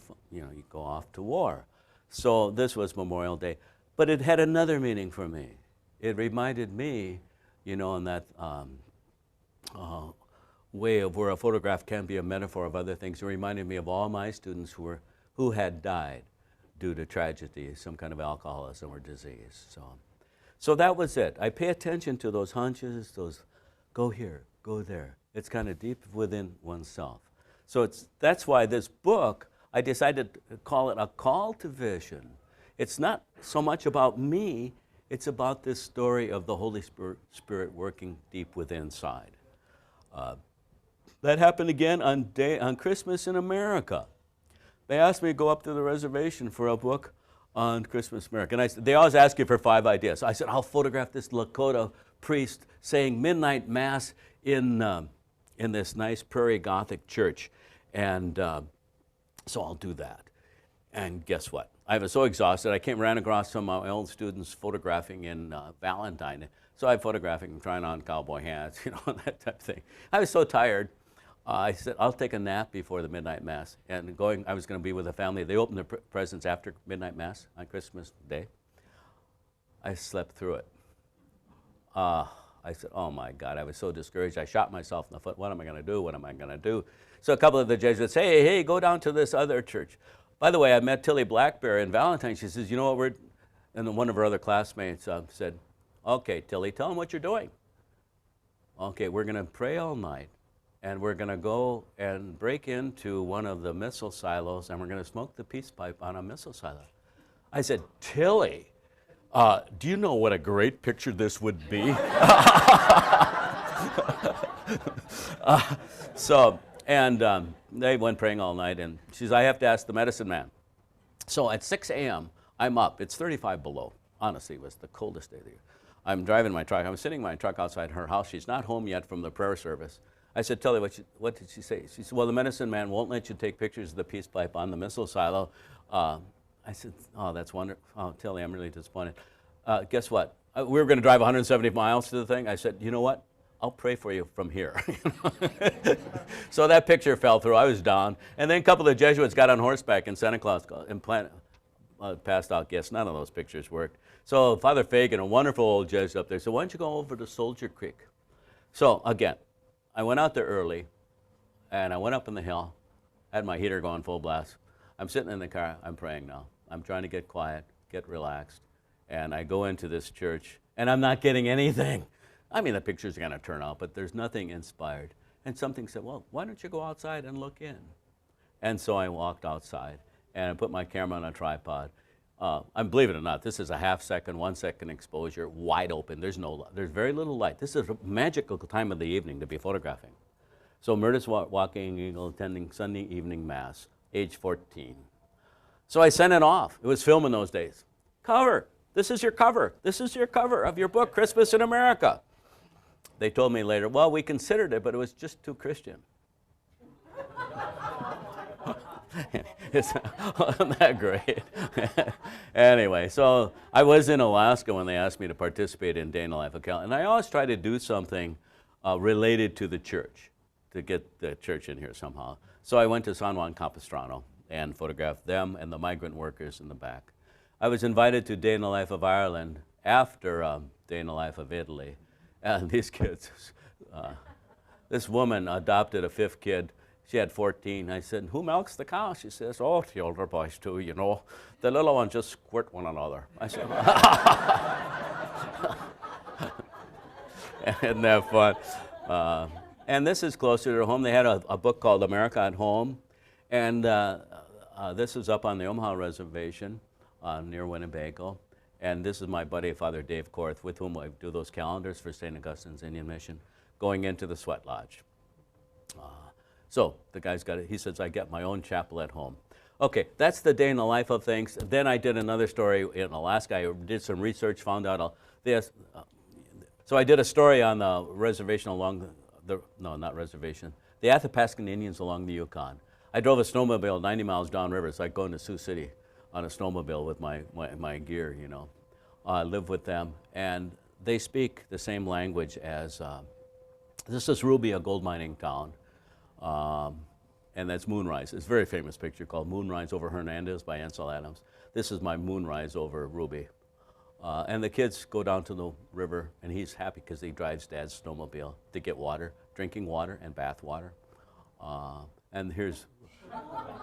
Speaker 2: go off to war. So this was Memorial Day. But it had another meaning for me. It reminded me, in that way of where a photograph can be a metaphor of other things. It reminded me of all my students who had died due to tragedy, some kind of alcoholism or disease. So that was it. I pay attention to those hunches, those go here, go there. It's kind of deep within oneself. So that's why this book, I decided to call it A Call to Vision. It's not so much about me, it's about this story of the Holy Spirit working deep within inside. That happened again on Christmas in America. They asked me to go up to the reservation for a book on Christmas America. And they always ask you for 5 ideas. I said, I'll photograph this Lakota priest saying midnight mass in in this nice Prairie Gothic church. And so I'll do that. And guess what? I was so exhausted, I ran across some of my old students photographing in Valentine. So I'm photographing and trying on cowboy hats, that type of thing. I was so tired. I said, I'll take a nap before the midnight mass. And I was going to be with the family. They opened their presents after midnight mass on Christmas Day. I slept through it. I said, oh my God, I was so discouraged. I shot myself in the foot. What am I going to do? What am I going to do? So a couple of the Jesuits say, hey, go down to this other church. By the way, I met Tilly Blackberry in Valentine. She says, you know what, and then one of her other classmates said, okay, Tilly, tell them what you're doing. Okay, we're going to pray all night, and we're going to go and break into one of the missile silos, and we're going to smoke the peace pipe on a missile silo. I said, Tilly, do you know what a great picture this would be? They went praying all night, and she says, I have to ask the medicine man. So at 6 a.m., I'm up. It's 35 below. Honestly, it was the coldest day of the year. I'm driving my truck. I'm sitting in my truck outside her house. She's not home yet from the prayer service. I said, Tilly, what did she say? She said, well, the medicine man won't let you take pictures of the peace pipe on the missile silo. I said, oh, that's wonderful. Oh, Tilly, I'm really disappointed. Guess what? We were going to drive 170 miles to the thing. I said, you know what? I'll pray for you from here. So that picture fell through. I was down. And then a couple of Jesuits got on horseback in Santa Claus and passed out gifts. None of those pictures worked. So Father Fagan, a wonderful old Jesuit up there, said, why don't you go over to Soldier Creek? So again, I went out there early, and I went up in the hill, had my heater going full blast. I'm sitting in the car. I'm praying now. I'm trying to get quiet, get relaxed. And I go into this church, and I'm not getting anything. I mean, the pictures are going to turn out, but there's nothing inspired. And something said, well, why don't you go outside and look in? And so I walked outside, and I put my camera on a tripod. Believe it or not, this is a half-second, 1-second exposure, wide open. There's very little light. This is a magical time of the evening to be photographing. So Murda's Walking Eagle attending Sunday evening Mass, age 14. So I sent it off. It was film in those days. Cover. This is your cover. This is your cover of your book, Christmas in America. They told me later, well, we considered it, but it was just too Christian. Isn't that great? Anyway, so I was in Alaska when they asked me to participate in Day in the Life of Cal, and I always try to do something related to the church, to get the church in here somehow. So I went to San Juan Capistrano and photographed them and the migrant workers in the back. I was invited to Day in the Life of Ireland after Day in the Life of Italy, and these kids, this woman adopted a 5th kid. She had 14. I said, who milks the cow? She says, oh, the older boys too, you know. The little ones just squirt one another. I said, isn't that fun? And this is closer to home. They had a book called America at Home. And this is up on the Omaha Reservation near Winnebago. And this is my buddy, Father Dave Korth, with whom I do those calendars for St. Augustine's Indian Mission, going into the sweat lodge. So the guy's got it. He says, I get my own chapel at home. Okay, that's the day in the life of things. Then I did another story in Alaska. I did some research, found out. So I did a story on the reservation along the Athabascan Indians along the Yukon. I drove a snowmobile 90 miles downriver. It's like going to Sioux City on a snowmobile with my gear, you know. I live with them, and they speak the same language as, this is Ruby, a gold mining town. And that's Moonrise. It's a very famous picture called Moonrise over Hernandez by Ansel Adams. This is my Moonrise over Ruby. And the kids go down to the river, and he's happy because he drives Dad's snowmobile to get water, drinking water and bath water. And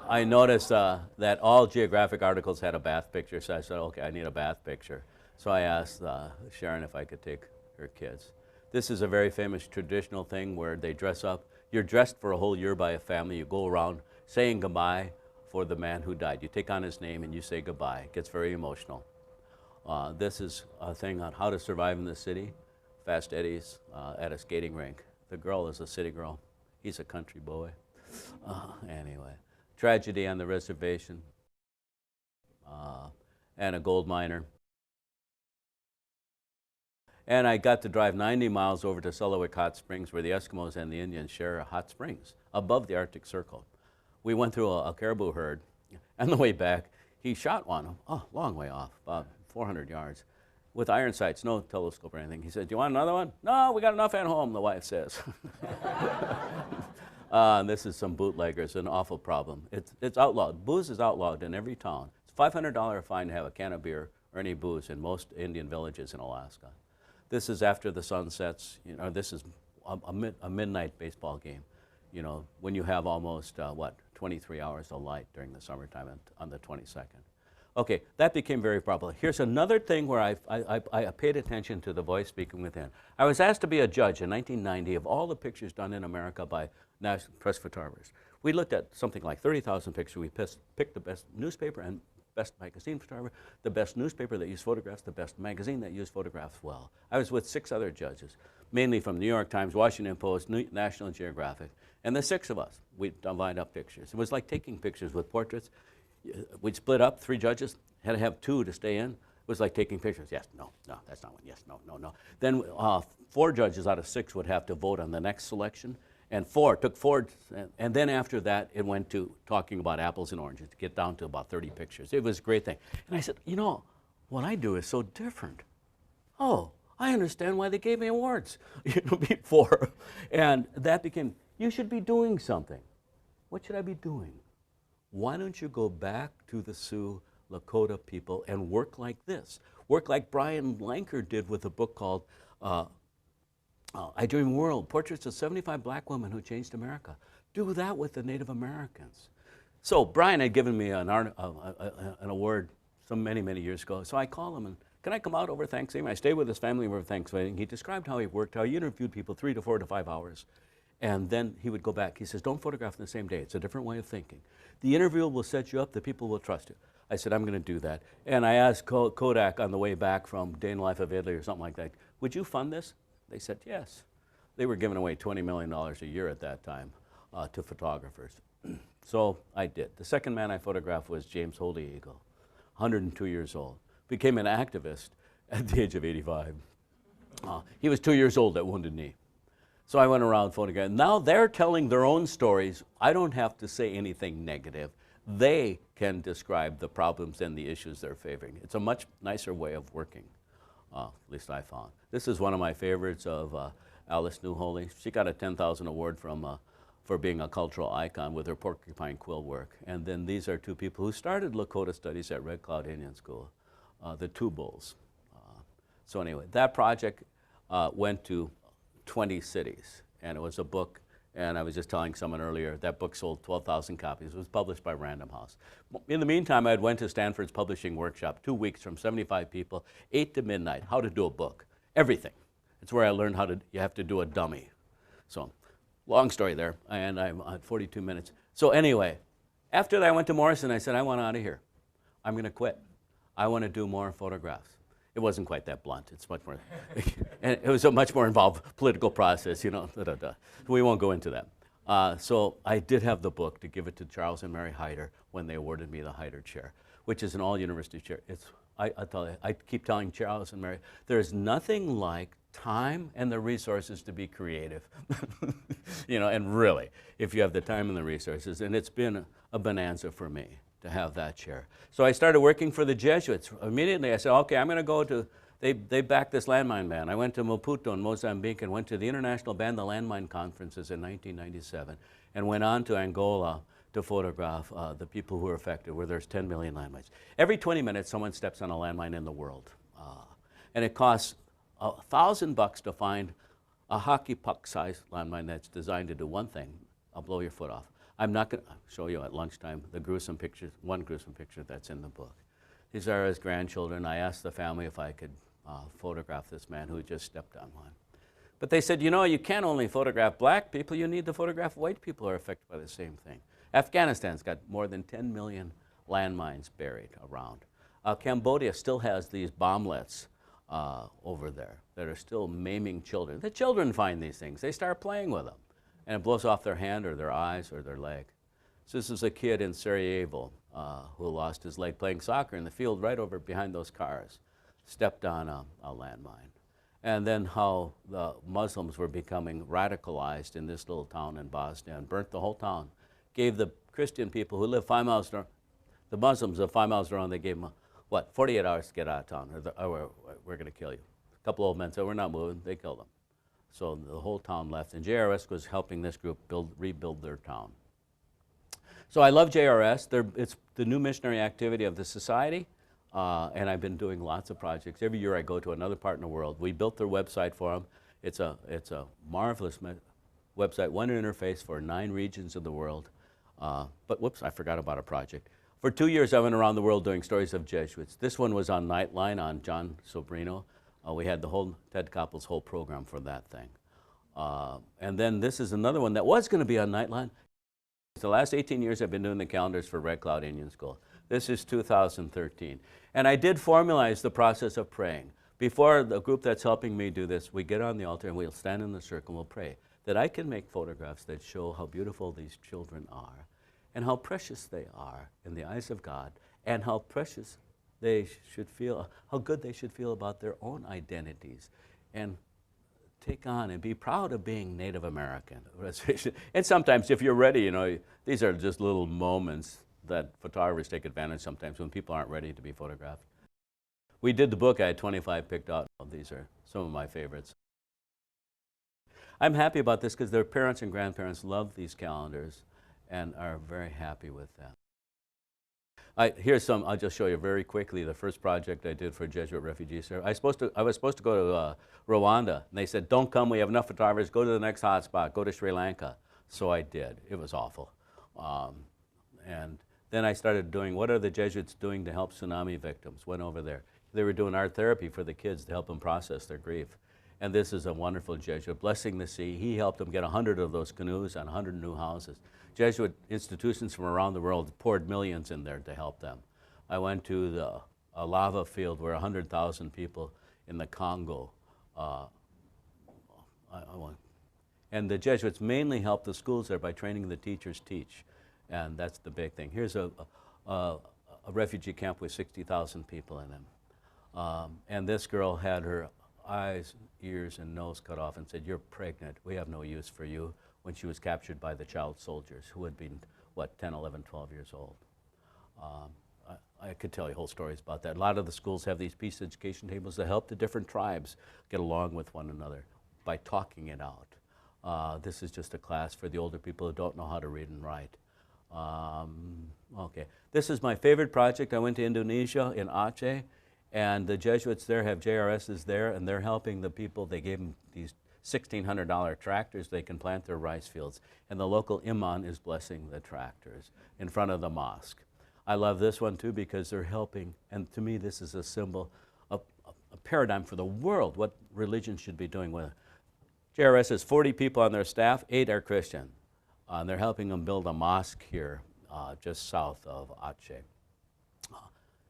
Speaker 2: I noticed that all geographic articles had a bath picture, so I said, okay, I need a bath picture. So I asked Sharon if I could take her kids. This is a very famous traditional thing where they dress up. You're dressed for a whole year by a family. You go around saying goodbye for the man who died. You take on his name and you say goodbye. It gets very emotional. This is a thing on how to survive in the city. Fast Eddie's at a skating rink. The girl is a city girl. He's a country boy. Anyway, tragedy on the reservation and a gold miner. And I got to drive 90 miles over to Selawik Hot Springs, where the Eskimos and the Indians share hot springs above the Arctic Circle. We went through a caribou herd. On the way back, he shot one, long way off, about 400 yards, with iron sights, no telescope or anything. He said, "Do you want another one?" "No, we got enough at home," the wife says. This is some bootleggers, an awful problem. It's outlawed. Booze is outlawed in every town. It's a $500 fine to have a can of beer or any booze in most Indian villages in Alaska. This is after the sun sets. You know, this is a midnight baseball game. You know, when you have almost, 23 hours of light during the summertime on the 22nd. Okay, that became very popular. Here's another thing where I paid attention to the voice speaking within. I was asked to be a judge in 1990 of all the pictures done in America by national press photographers. We looked at something like 30,000 pictures. We picked the best newspaper and best magazine photographer, the best newspaper that used photographs, the best magazine that used photographs well. I was with 6 other judges, mainly from New York Times, Washington Post, National Geographic, and the 6 of us, we lined up pictures. It was like taking pictures with portraits. We'd split up, 3 judges, had to have 2 to stay in. It was like taking pictures. Yes, no, that's not one. Yes, no. Then 4 judges out of 6 would have to vote on the next selection, and took 4, and then after that, it went to talking about apples and oranges to get down to about 30 pictures. It was a great thing. And I said, you know, what I do is so different. Oh, I understand why they gave me awards, before. And that became, you should be doing something. What should I be doing? Why don't you go back to the Sioux Lakota people and work like this? Work like Brian Lanker did with a book called I Dream World, Portraits of 75 Black Women Who Changed America. Do that with the Native Americans. So Brian had given me an award many years ago. So I called him and, can I come out over Thanksgiving? I stayed with his family over Thanksgiving. He described how he worked, how he interviewed people 3 to 4 to 5 hours. And then he would go back. He says, don't photograph in the same day. It's a different way of thinking. The interview will set you up. The people will trust you. I said, I'm going to do that. And I asked Kodak on the way back from Day in the Life of Italy or something like that, would you fund this? They said, yes. They were giving away $20 million a year at that time to photographers. So I did. The second man I photographed was James Holy Eagle, 102 years old. Became an activist at the age of 85. He was 2 years old at Wounded Knee. So I went around photographing. Now they're telling their own stories. I don't have to say anything negative. They can describe the problems and the issues they're favoring. It's a much nicer way of working, at least I found. This is one of my favorites of Alice Newholy. She got a 10,000 award for being a cultural icon with her porcupine quill work. And then these are 2 people who started Lakota Studies at Red Cloud Indian School, the 2 Bulls. So anyway, that project went to 20 cities, and it was a book, and I was just telling someone earlier, that book sold 12,000 copies. It was published by Random House. In the meantime, I went to Stanford's publishing workshop, 2 weeks from 75 people, 8 to midnight, how to do a book, everything. It's where I learned you have to do a dummy. So, long story there, and I'm at 42 minutes. So anyway, after that I went to Morrison, I said, I want out of here. I'm going to quit. I want to do more photographs. It wasn't quite that blunt. It's much more, and it was a much more involved political process, We won't go into that. So I did have the book to give it to Charles and Mary Hyder when they awarded me the Hyder Chair, which is an all-university chair. I keep telling Charles and Mary, there's nothing like time and the resources to be creative. And really, if you have the time and the resources, and it's been a bonanza for me to have that chair. So I started working for the Jesuits. Immediately I said, okay, I'm going to go to, they backed this landmine ban. I went to Maputo in Mozambique and went to the International Ban the Landmine Conferences in 1997 and went on to Angola to photograph the people who were affected, where there's 10 million landmines. Every 20 minutes, someone steps on a landmine in the world. And it costs $1,000 to find a hockey puck-sized landmine that's designed to do one thing. I'll blow your foot off. I'm not going to show you at lunchtime the gruesome pictures, one gruesome picture that's in the book. These are his grandchildren. I asked the family if I could photograph this man who just stepped on one. But they said, you can't only photograph black people, you need to photograph white people who are affected by the same thing. Afghanistan's got more than 10 million landmines buried around. Cambodia still has these bomblets over there that are still maiming children. The children find these things. They start playing with them, and it blows off their hand or their eyes or their leg. So this is a kid in Sarajevo who lost his leg playing soccer in the field right over behind those cars, stepped on a landmine. and then how the Muslims were becoming radicalized in this little town in Bosnia and burnt the whole town. Gave the Christian people who live 5 miles around, the Muslims of 5 miles around, they gave them, 48 hours to get out of town, or we're going to kill you. A couple old men said, we're not moving, they killed them. So the whole town left, and JRS was helping this group rebuild their town. So I love JRS. It's the new missionary activity of the society, and I've been doing lots of projects. Every year I go to another part in the world. We built their website for them. It's a marvelous website, one interface for 9 regions of the world. But whoops, I forgot about a project. For 2 years I went around the world doing stories of Jesuits. This one was on Nightline on John Sobrino. We had the whole, Ted Koppel's whole program for that thing. And then this is another one that was going to be on Nightline. The last 18 years I've been doing the calendars for Red Cloud Indian School. This is 2013. And I did formalize the process of praying. Before the group that's helping me do this, we get on the altar and we'll stand in the circle and we'll pray that I can make photographs that show how beautiful these children are and how precious they are in the eyes of God and how precious they should feel, how good they should feel about their own identities and take on and be proud of being Native American. And sometimes if you're ready, these are just little moments that photographers take advantage sometimes when people aren't ready to be photographed. We did the book, I had 25 picked out. These are some of my favorites. I'm happy about this because their parents and grandparents love these calendars and are very happy with them. Here's some, I'll just show you very quickly the first project I did for Jesuit refugees. I was supposed to go to Rwanda, and they said, don't come, we have enough photographers, go to the next hotspot, go to Sri Lanka. So I did. It was awful. And then I started doing, what are the Jesuits doing to help tsunami victims? Went over there. They were doing art therapy for the kids to help them process their grief. And this is a wonderful Jesuit, blessing the sea. He helped them get 100 of those canoes and 100 new houses. Jesuit institutions from around the world poured millions in there to help them. I went to a lava field where 100,000 people in the Congo, and the Jesuits mainly helped the schools there by training the teachers teach, and that's the big thing. Here's a refugee camp with 60,000 people in them. And this girl had her eyes, ears, and nose cut off and said, you're pregnant, we have no use for you, when she was captured by the child soldiers who had been, 10, 11, 12 years old. I could tell you whole stories about that. A lot of the schools have these peace education tables that help the different tribes get along with one another by talking it out. This is just a class for the older people who don't know how to read and write. Okay, this is my favorite project. I went to Indonesia in Aceh, and the Jesuits there have JRSs there, and they're helping the people. They gave them these $1,600 tractors. They can plant their rice fields, and the local imam is blessing the tractors in front of the mosque. I love this one too because they're helping, and to me this is a symbol, a paradigm for the world, what religion should be doing with it. JRS has 40 people on their staff, 8 are Christian. And they're helping them build a mosque here just south of Aceh.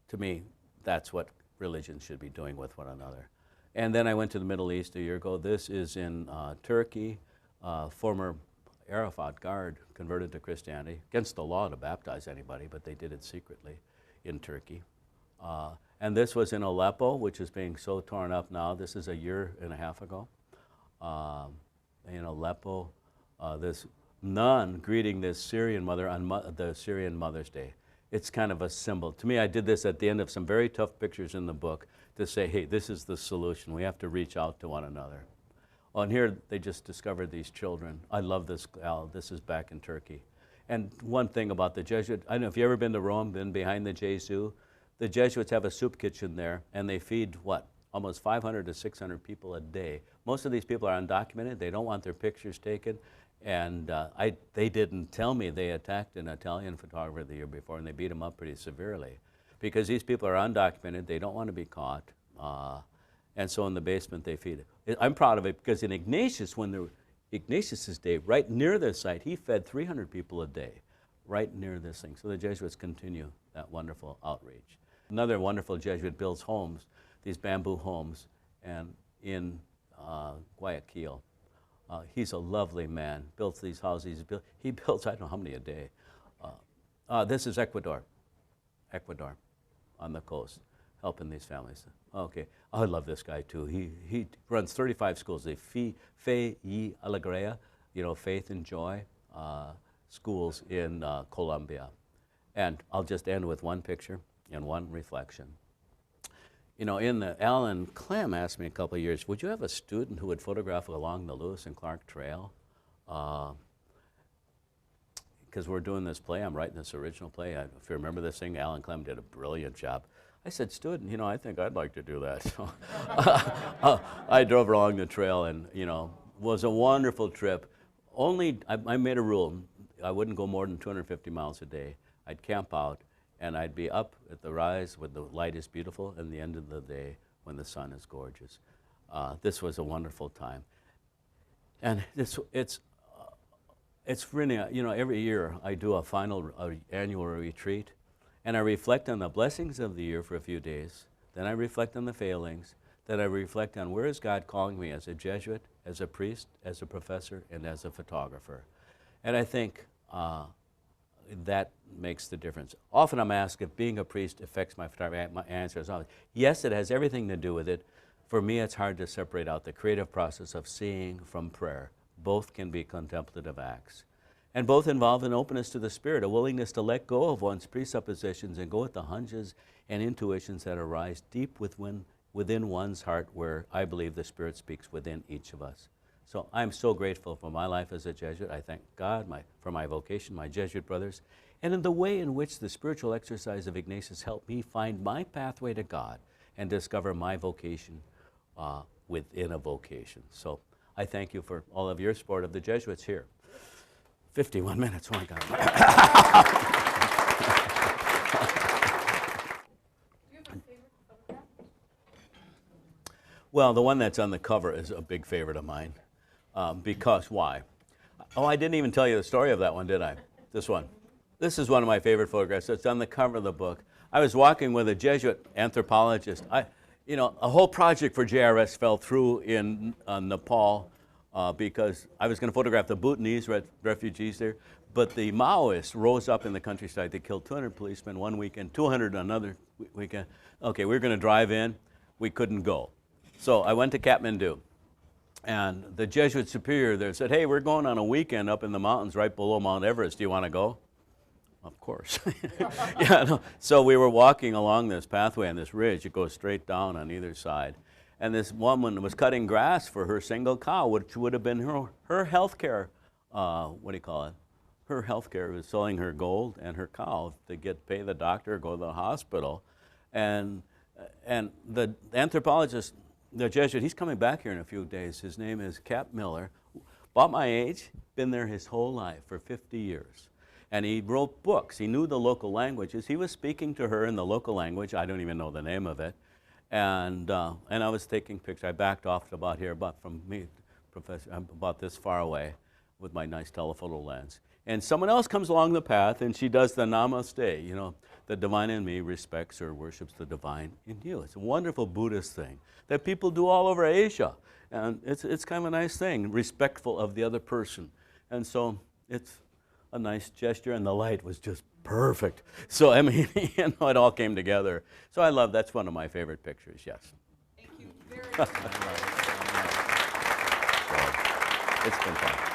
Speaker 2: To me, that's what religion should be doing with one another. And then I went to the Middle East a year ago. This is in Turkey. Former Arafat guard converted to Christianity, against the law to baptize anybody, but they did it secretly in Turkey. And this was in Aleppo, which is being so torn up now. This is a year and a half ago. In Aleppo, this nun greeting this Syrian mother on the Syrian Mother's Day. It's kind of a symbol. To me, I did this at the end of some very tough pictures in the book to say, hey, this is the solution. We have to reach out to one another. Well, and here they just discovered these children. I love this gal. This is back in Turkey. And one thing about the Jesuit, I don't know if you've ever been to Rome, been behind the Jesuit. The Jesuits have a soup kitchen there, and they feed, almost 500 to 600 people a day. Most of these people are undocumented. They don't want their pictures taken. And they didn't tell me they attacked an Italian photographer the year before, and they beat him up pretty severely. Because these people are undocumented, they don't want to be caught, and so in the basement they feed it. I'm proud of it because in Ignatius, Ignatius's day, right near this site, he fed 300 people a day, right near this thing. So the Jesuits continue that wonderful outreach. Another wonderful Jesuit builds homes, these bamboo homes, and in Guayaquil. He's a lovely man, builds these houses. He builds, I don't know how many a day. This is Ecuador on the coast. helping these families. Okay, I love this guy too. He runs 35 schools, the Fe y Alegría, faith and joy schools in Colombia. And I'll just end with one picture and one reflection. Alan Clem asked me a couple of years, would you have a student who would photograph along the Lewis and Clark Trail? Because we're doing this play, I'm writing this original play. If you remember this thing, Alan Clem did a brilliant job. I said, student, I think I'd like to do that. So I drove along the trail and, was a wonderful trip. I made a rule. I wouldn't go more than 250 miles a day. I'd camp out, and I'd be up at the rise when the light is beautiful and the end of the day when the sun is gorgeous. This was a wonderful time. And it's really, every year I do a final annual retreat, and I reflect on the blessings of the year for a few days. Then I reflect on the failings. Then I reflect on where is God calling me as a Jesuit, as a priest, as a professor, and as a photographer. And I think that makes the difference. Often I'm asked if being a priest affects my photography. My answer is always, yes, it has everything to do with it. For me, it's hard to separate out the creative process of seeing from prayer. Both can be contemplative acts. And both involve an openness to the Spirit, a willingness to let go of one's presuppositions and go at the hunches and intuitions that arise deep within one's heart, where I believe the Spirit speaks within each of us. So I'm so grateful for my life as a Jesuit. I thank God for my vocation, my Jesuit brothers, and in the way in which the spiritual exercise of Ignatius helped me find my pathway to God and discover my vocation within a vocation. So I thank you for all of your support of the Jesuits here. 51 minutes, oh my God.
Speaker 1: Do you have a favorite photograph?
Speaker 2: Well, the one that's on the cover is a big favorite of mine. Because why? Oh, I didn't even tell you the story of that one, did I? This one. This is one of my favorite photographs. It's on the cover of the book. I was walking with a Jesuit anthropologist. A whole project for JRS fell through in Nepal because I was going to photograph the Bhutanese refugees there, but the Maoists rose up in the countryside. They killed 200 policemen one weekend, 200 another weekend. Okay, we were going to drive in. We couldn't go. So I went to Kathmandu. And the Jesuit superior there said, hey, we're going on a weekend up in the mountains right below Mount Everest. Do you want to go? Of course. Yeah, no. So we were walking along this pathway on this ridge. It goes straight down on either side. And this woman was cutting grass for her single cow, which would have been her health care, her health care was selling her gold and her cow to pay the doctor, go to the hospital. And the anthropologist, the Jesuit, he's coming back here in a few days. His name is Cap Miller. About my age, been there his whole life for 50 years. And he wrote books. He knew the local languages. He was speaking to her in the local language. I don't even know the name of it. And I was taking pictures. I backed off to about here, about this far away with my nice telephoto lens. And someone else comes along the path, and she does the namaste. The divine in me respects or worships the divine in you. It's a wonderful Buddhist thing that people do all over Asia. And it's kind of a nice thing, respectful of the other person. And so it's a nice gesture, and the light was just perfect. So, I mean, it all came together. So that's one of my favorite pictures, yes.
Speaker 1: Thank you very much.
Speaker 2: It's been fun.